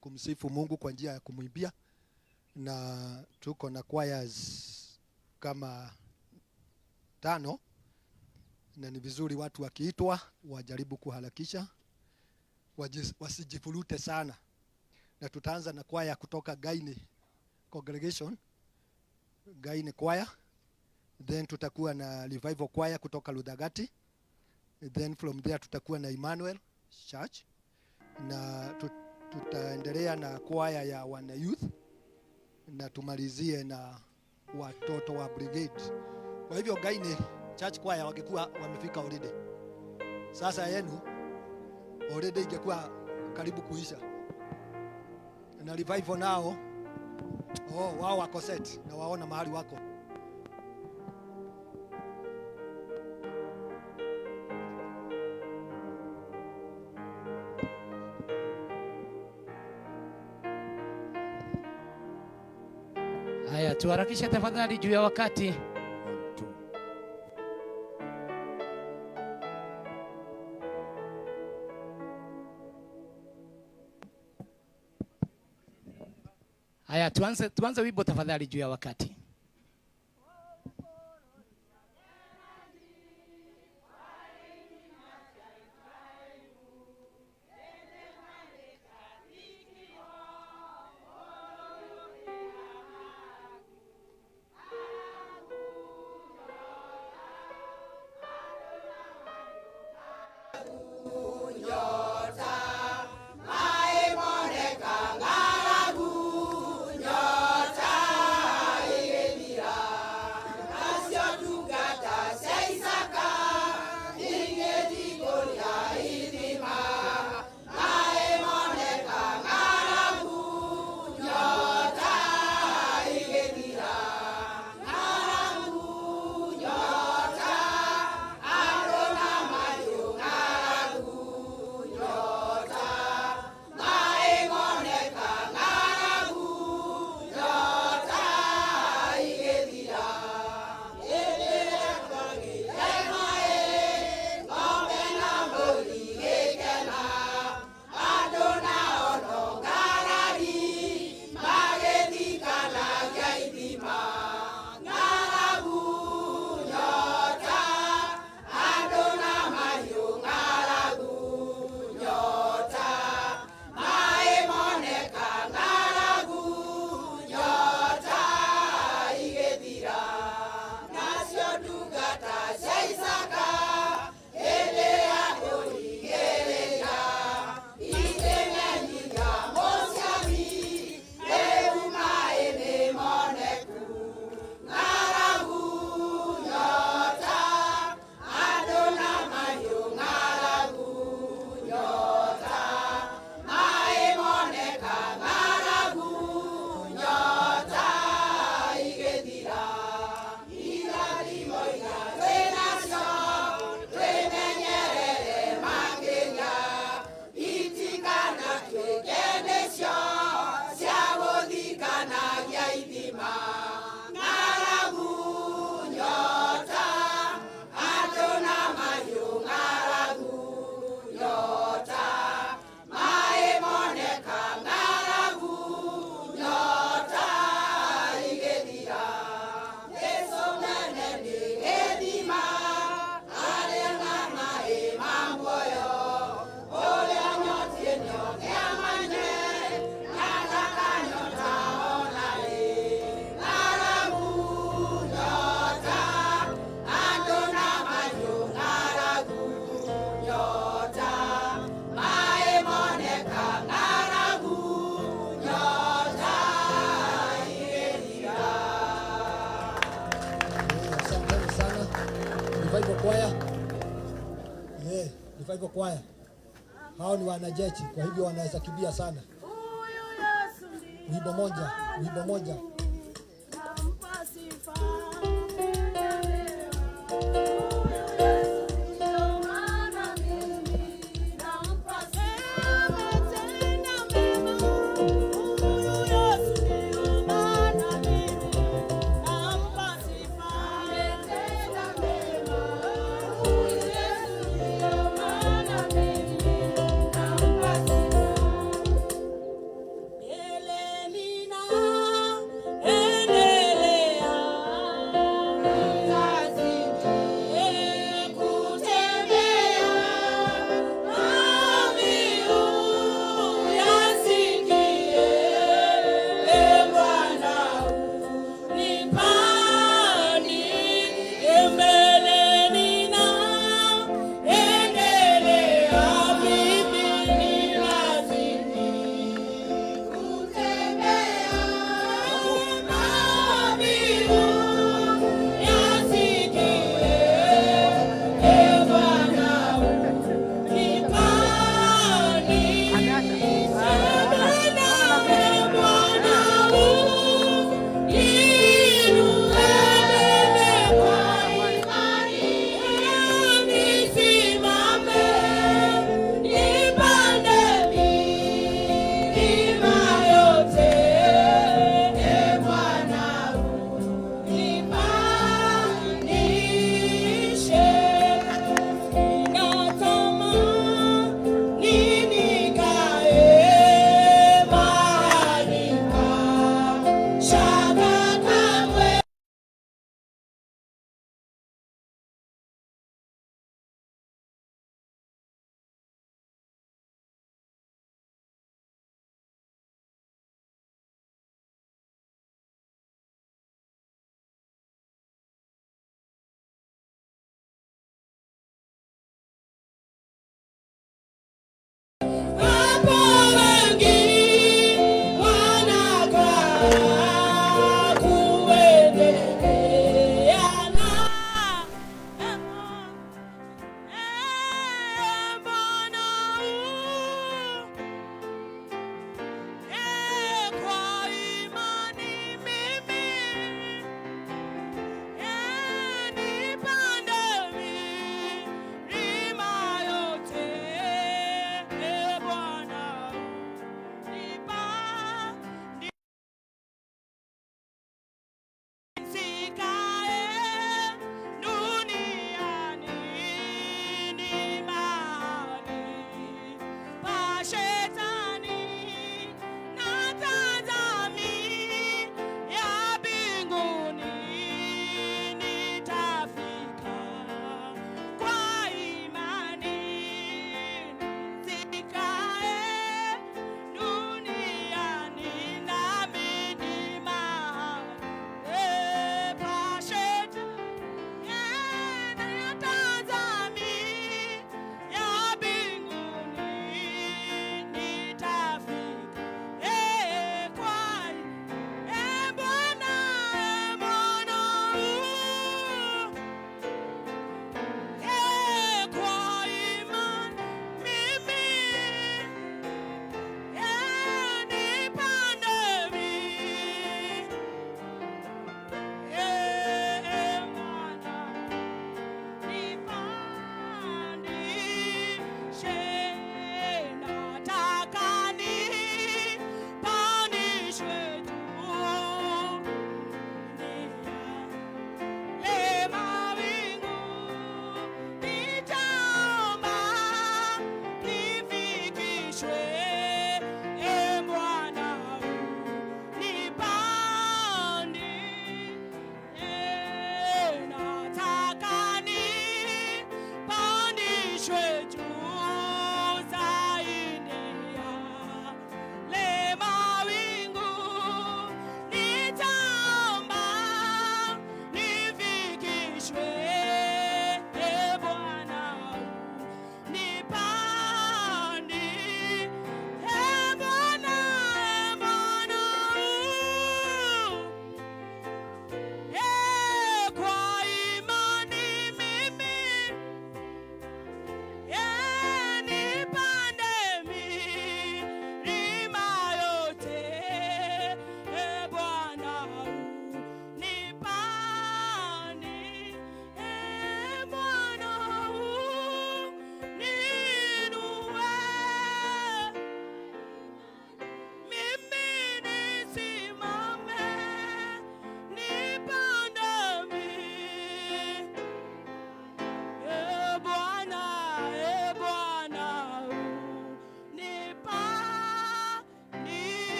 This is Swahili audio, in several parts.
kumsifu Mungu kwa njia ya kumwimbia, na tuko na choirs kama 5, na ni vizuri watu wakiitwa wajaribu kuharakisha, wasijifurute sana. Na tutaanza na kwaya kutoka Gaini Congregation, Gaini Choir, then tutakuwa na Revival Choir kutoka Ludagati, then from there tutakuwa na Emmanuel Church, na tutaendelea na kwaya ya wana youth, na tumalizie na watoto wa brigade. Kwa hivyo Gaini Church Choir wangekuwa wamefika already. Sasa yenu already ingekuwa karibu kuisha. Na Revival nao wao wako set na waona mahali wako. Haya, tuharakisha tafadhali juu ya wakati. Haya, tuanze wimbo tafadhali juu ya wakati. Revival Choir. Hao ni wanajeshi, kwa hivyo wanaweza kimbia sana. Wimbo moja.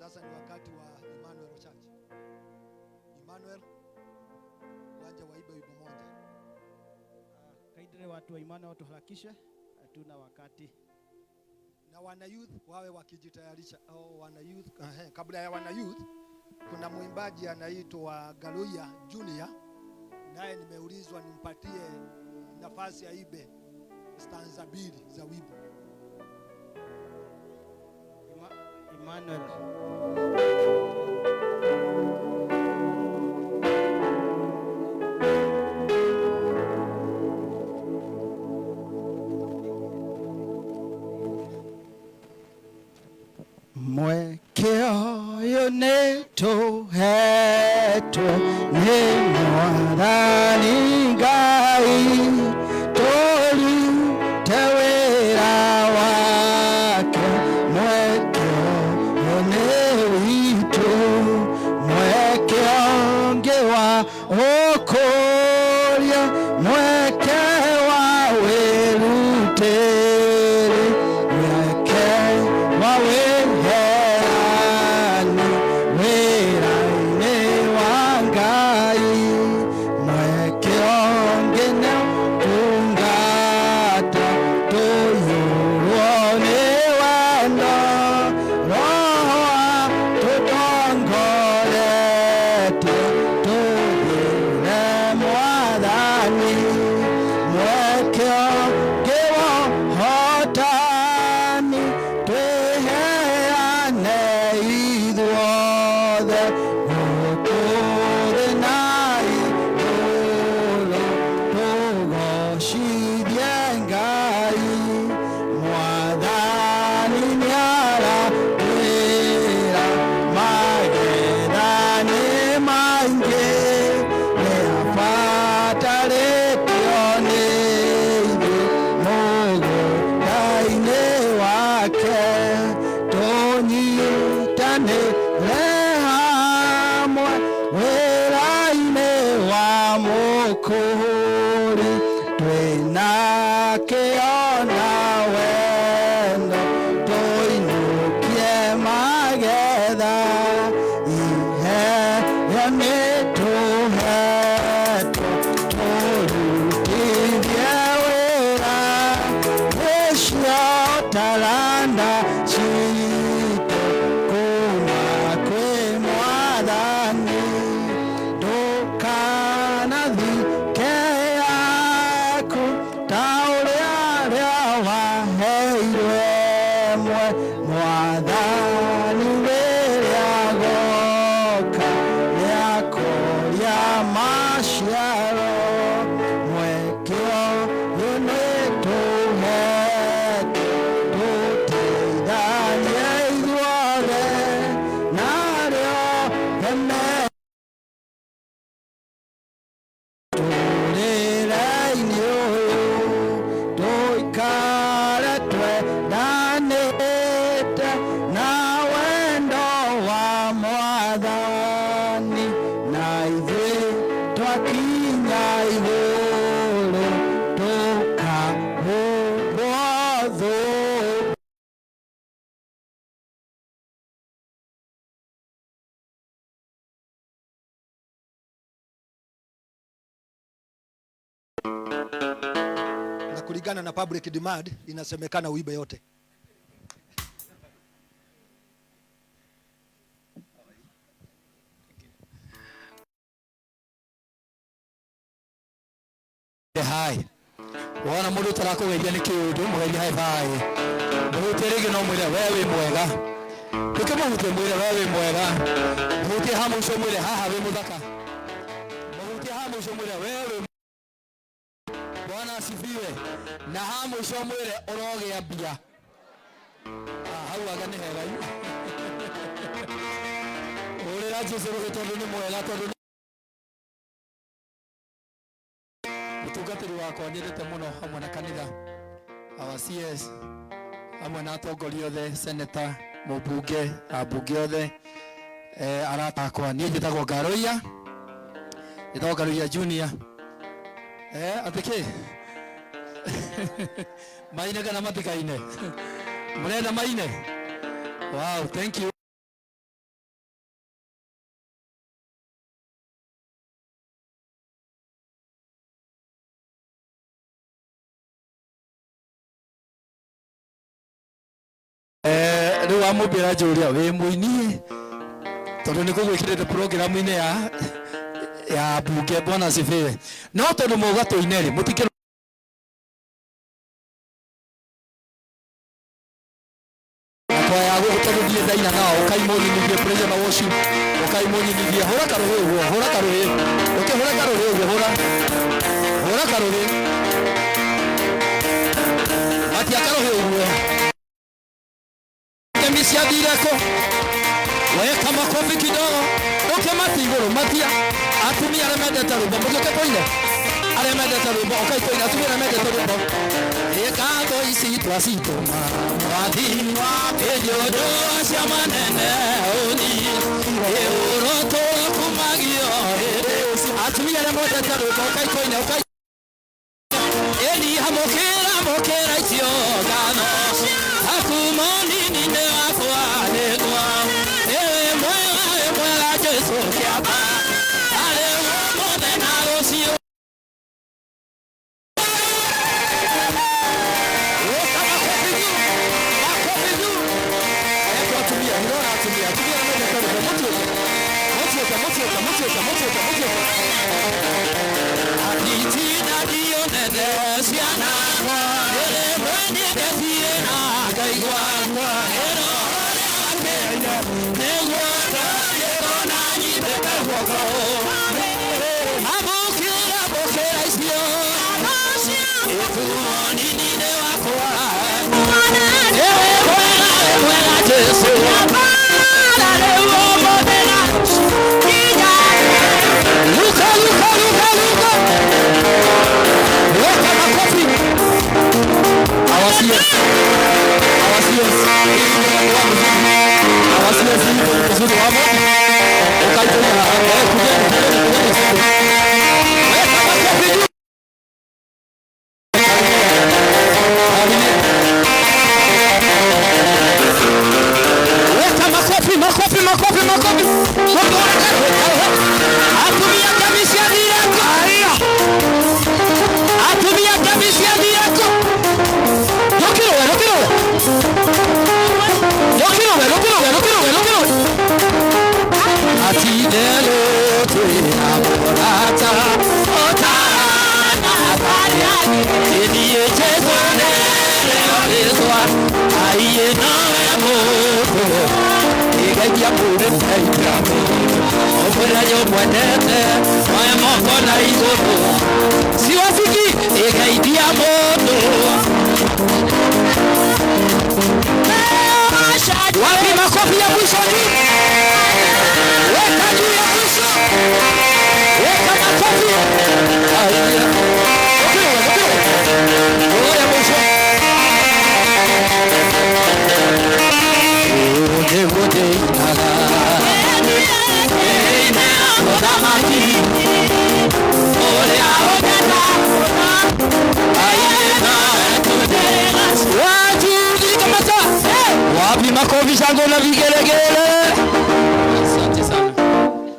Sasa ni wakati wa Emmanuel Church. Emmanuel, uwanja waibe wimbo moja. Kaidre watu wa Emmanuel tuharakishe, hatuna wakati. Na wana youth wawe wakijitayarisha. Wana youth, kabla ya wana youth kuna mwimbaji anaitwa Galuya Junior, naye nimeulizwa nimpatie nafasi aibe stanza 2 za wimbo. Emmanuel. Mwekeo neto hetwe ni mwathani Ngai tũrute wĩra wake. Mwekeo nĩ witũ, mwekeo ngĩ wa ũkũria, mweke wa wĩrutĩri, mweke wa wĩheani wĩra-inĩ wa Ngai. Mwekeo ngĩ nĩ tungata tũiyũrwo nĩ wendo, Roho atũtongorete tũthiĩre Mwathani. Mwekeo ngĩ wa ũhotani, twĩheane ithuothe gũkũ thĩ na igũrũ, tũgocithie Ngai. Mwathani nĩaratwĩra magetha nĩ maingĩ, nĩabatarĩtio nĩ ithuĩ mũgũnda-inĩ wake. Tũnyitanĩre hamwe wĩra-inĩ wa mũkũri, twĩna kĩyo na wendo, tũinũkie magetha. Iheo nĩtũhetwo tũrutithie wĩra, nĩcio taranda citũ kuma kwĩ Mwathani. Ndũkanathike yaku ta ũrĩa waheirwo mwe, Mwathani rĩrĩa agoka nĩakoria maciaro. Mwekeo ũyũ nĩtũhetwo tũteithanie ithuothe, narĩo hene tũrĩre-inĩ ũyũ, tũikare twendanĩte na wendo wa Mwathani. Na ithuĩ twakinya igũrũ tũkahũrwo thũ. Na kulingana na public demand inasemekana uibe yote. Hai. Wona mũndũ tarakũgeithia nĩ kĩũndũ, mũgeithia hai bye. Mũhutie rĩngĩ no mwĩre we wĩ mwega. Rĩngĩ mũhutie mwĩre we wĩ mwega. Mũhutie ha mũico mwĩre haha wĩ mũthaka. Mũhutie ha mũico mwĩre we wĩ Bwana asifiwe. Na ha mũico mwĩre ũrogĩa mbia. Hau aga nĩ hega. Ũrĩra Jesũ tondũ nĩ mwega, tondũ mũtungatĩri wakwa nyendete mũno, hamwe na kanitha, our CS, hamwe na atongoria othe, senator, mũmbunge, ambunge othe, arata akwa. Niĩ njĩtagwo Galuya, njĩtagwo Galuya Junior. Atĩ kĩ? Maine kana matikaine? Mũrenda maine? Wow, thank you. Rĩu wamũmbĩra njũria wĩ mũini tondũ nĩ kũgwĩkĩrĩte programu-inĩ ya mbunge. Bwana asifiwe. No tondũ mauga tũine rĩ mũtikĩrĩ kwaya tondũ ndiĩ ndaina nao ũkaimũnyinithie praise na worship ũkaimũnyinithie. Hũra karũhĩ ũguo, hũra karũhĩ, ũkĩhũra karũhĩ ũguo, hũra karũhĩ, matia karũhĩ ũguo. Ngemi ciathire kũ? Weka makofi kidogo, ũkĩmati igũrũ matia. Atumia arĩa mendete rwĩmbo mũgĩũke tũine, arĩa mendete rwĩmbo ũkai tũine, atumia arĩa mendete rwĩmbo. Ngatho ici twacitũma mwathi wa kĩnyondo cia manene ũni ĩũro tũkumagio. Atumia arĩa mendete rwĩmbo ũkai tũine, ũkai ĩni hamũkĩra icio ngano akuma nini-inĩ wakwa nĩgwa mwega Jesũ kĩamba arĩ ũmũthĩ na rũciũ.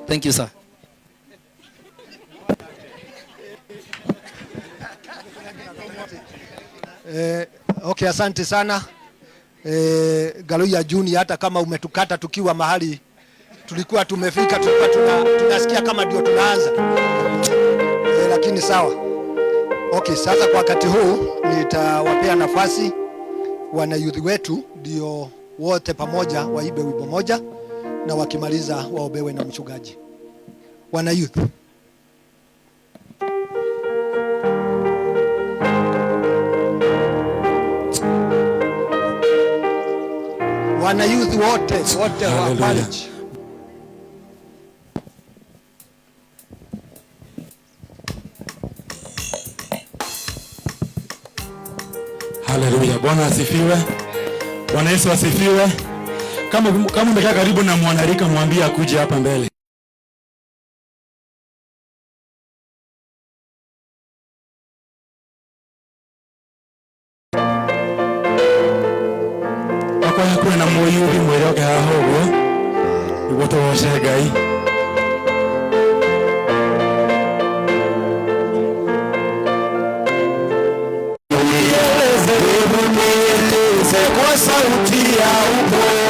Thank you, sir. Okay, asante sana. Galuya Juni, hata kama umetukata tukiwa mahali tulikuwa tumefika, tulikuwa tunasikia kama ndio tunaanza. Lakini sawa. Okay, sasa kwa wakati huu nitawapea nafasi wana youth wetu ndio wote pamoja waibe wimbo moja na wakimaliza waobewe na mchungaji. Wana youth. Wana youth wote wa college. Haleluya. Bwana asifiwe. Bwana Yesu asifiwe. Kama umekaa karibu na mwanarika mwambie akuje hapa mbele. Akwanya kuwe na moyubi mweroke haho uguo. Niguo tugoce Ngai. Kwa sauti ya upole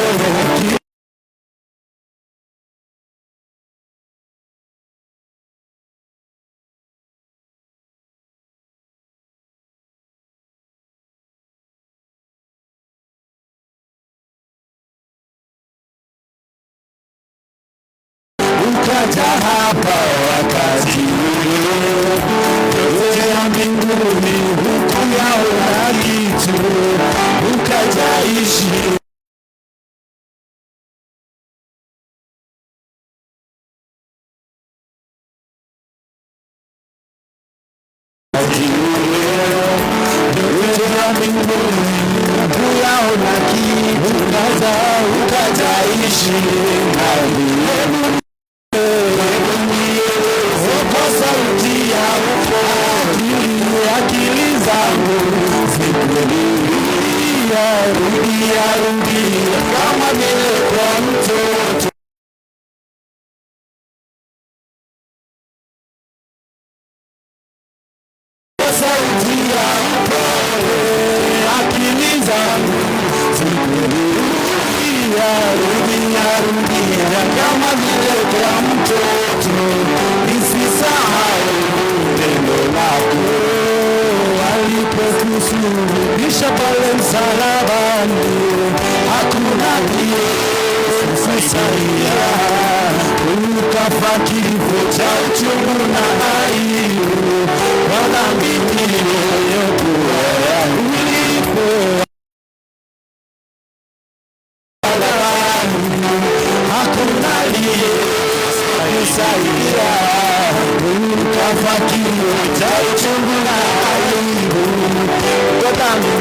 ukaja hapa wakati ule, yote ya mbinguni hukuyaona kitu, ukaja ishi kama vile kwa mtoto. Sauti ya upole, akili zangu zikurudia, rudia kama vile kwa mtoto. Nisisahau neno lako alipokusulubisha pale msalabani, hakuna aliyesalia, ukafa kifo cha uchungu na aibu, kwa dhambi niliyokuwa ulipo. Hakuna aliyesalia, ukafa kifo cha uchungu na aibu, kwa dhambi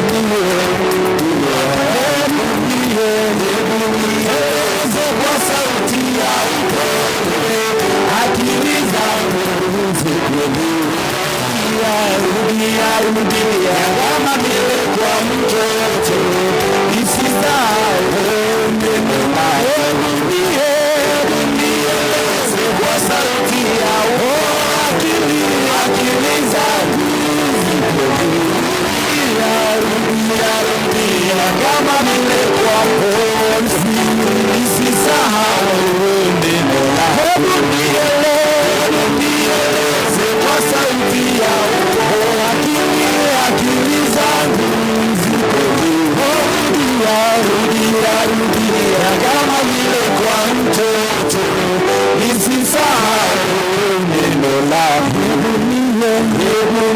kwa sauti ya upole, akili zangu zikurudia, rudia kama vile kwa mtoto. Nisisahau neno lako, rudia kwa sauti ya upole, akili zangu zikurudia, rudia kama vile kwa mtoto. Nisisahau neno lako, nieleze kwa sauti ya upole, akili zangu zikurudia, rudia kama vile kwa mtoto. Nisisahau neno lako,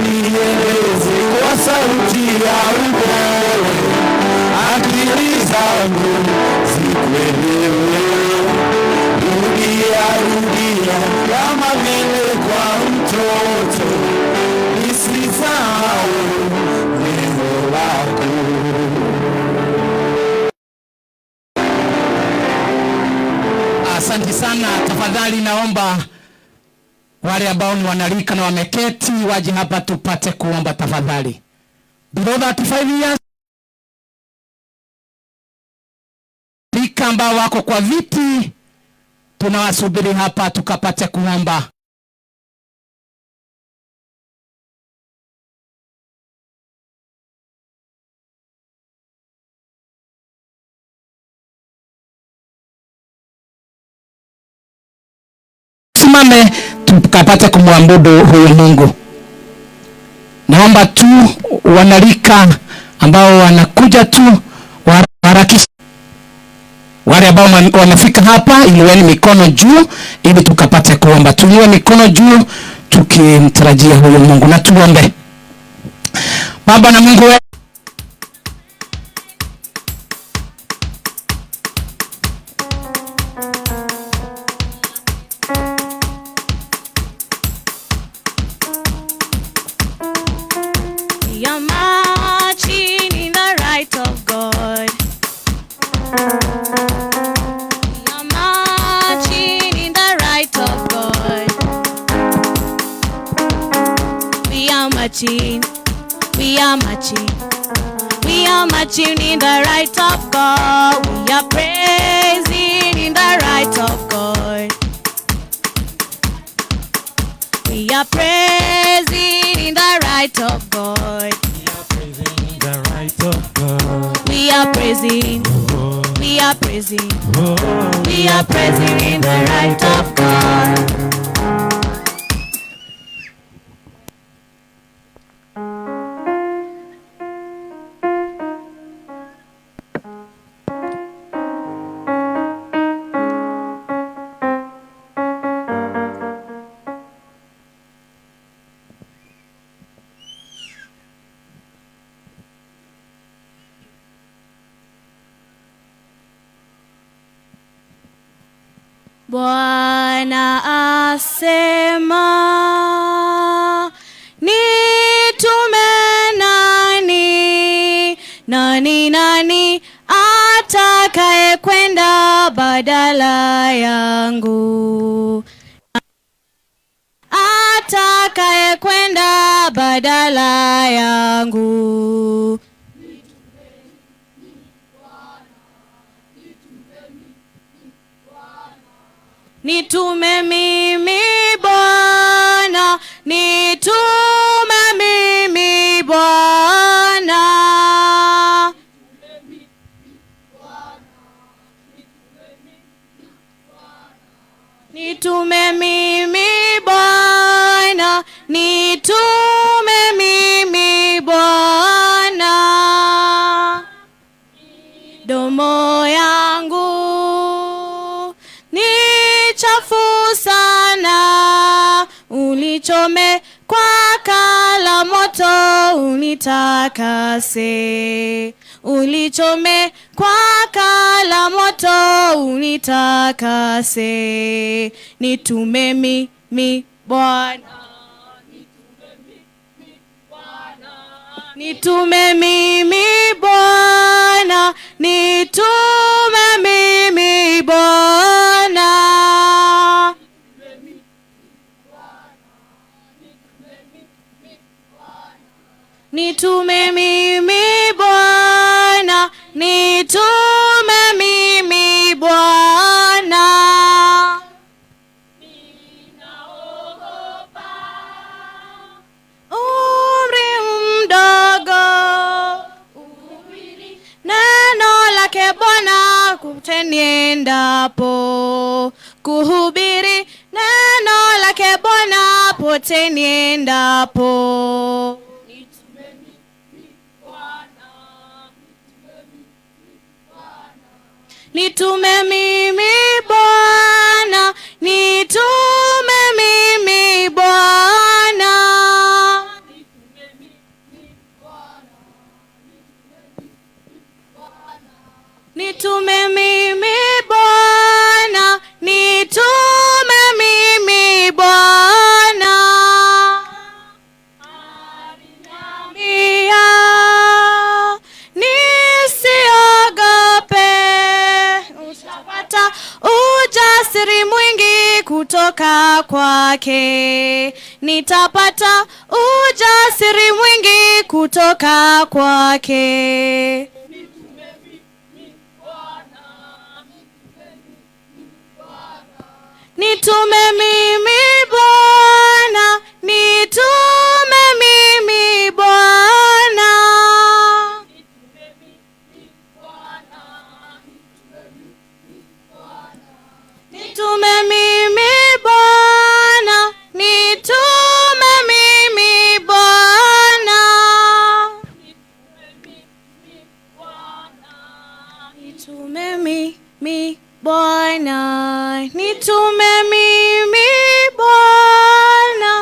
nieleze kwa sauti ya upole, akili zangu zikuelewe, rudia kama vile kwa mtoto. Nisisahau neno lako. Asante sana. Tafadhali naomba wale ambao ni wanarika na wameketi waje hapa tupate kuomba tafadhali. Below 35 years. Rika ambao wako kwa viti tunawasubiri hapa tukapate kuomba. Simame tukapate kumwabudu huyu Mungu. Naomba tu wanarika ambao wanakuja tu waharakishe. Wale ambao wanafika hapa iliweni mikono juu ili tukapate kuomba. Tuliwe mikono juu tukimtarajia huyu Mungu na tuombe. Baba na Mungu wetu, we are marching in the right of God. We are marching in the right of God. We are marching. We are marching. We are marching in the right of God. We are praising in the right of God. We are praising in the right of God. We are praising. We are praising. We are praising in the right of God. Bwana asema, nitume nani? Nani atakaye kwenda badala yangu? Atakaye kwenda badala yangu? Nitume mimi Bwana, nitume mimi Bwana. Nitume mimi Bwana, nitume mimi Bwana. Domo yangu ni chafu sana, ulichome kwa kala moto, unitakase. Ulichome kwa kala moto, unitakase. Nitume mimi Bwana, nitume mimi Bwana, nitume mimi Bwana. Nitume mimi Bwana, nitume mimi Bwana. Ninaogopa umri mdogo, kuhubiri neno lake Bwana kote niendapo. Kuhubiri neno lake Bwana pote niendapo. Nitume mimi Bwana, nitume mimi Bwana. Nitume mimi Bwana, nitume mimi Bwana. Aliniambia nisiogope, utapata ujasiri mwingi kutoka kwake. Nitapata ujasiri mwingi kutoka kwake. Nitume mimi Bwana, nitume mimi Bwana. Nitume mimi Bwana, nitume mimi Bwana. Nitume mimi Bwana, nitume mimi Bwana,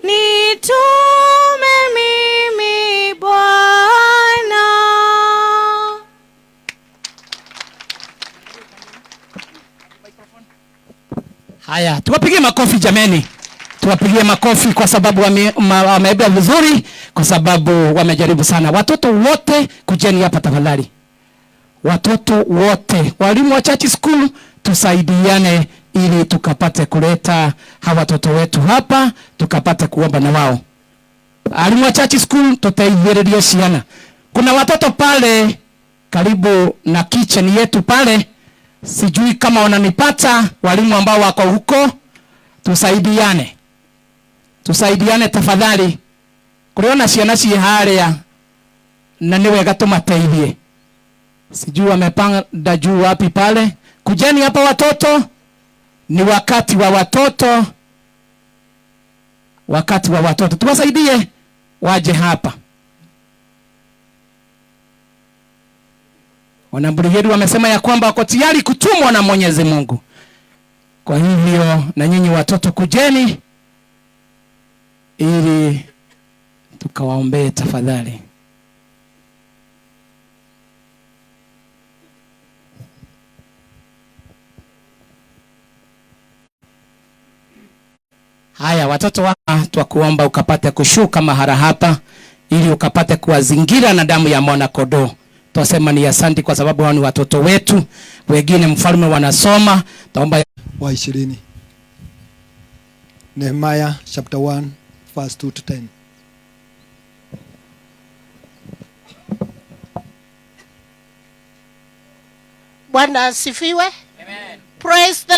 nitume mimi Bwana. Haya, tuwapigie makofi jameni. Tuwapigie makofi kwa sababu wamebeba vizuri, kwa sababu wamejaribu sana. Watoto wote kujeni hapa tafadhali. Watoto wote, walimu wa church school, tusaidiane ili tukapate kuleta hawa watoto wetu hapa, tukapate kuomba na wao. Walimu wa church school, tutaihiredia siana. Kuna watoto pale karibu na kitchen yetu pale, sijui kama wananipata, walimu ambao wako huko, tusaidiane. Tusaidiane tafadhali. Kuliona siana si haria na niwega tumateithie. Sijui wamepanda juu wapi pale. Kujeni hapa watoto. Ni wakati wa watoto. Wakati wa watoto. Tuwasaidie waje hapa. Wanabrigedi wamesema ya kwamba wako tayari kutumwa na Mwenyezi Mungu. Kwa hivyo na nyinyi watoto kujeni ili tukawaombee tafadhali. Haya, watoto wa twakuomba ukapate kushuka mahara hapa ili ukapate kuwazingira na damu ya mwana kondoo. Twasema ni asante kwa sababu hao ni watoto wetu. Wengine mfalme wanasoma. Taomba wa 20. Nehemiah chapter 1 verse 2 to 10. Bwana asifiwe. Amen. Praise the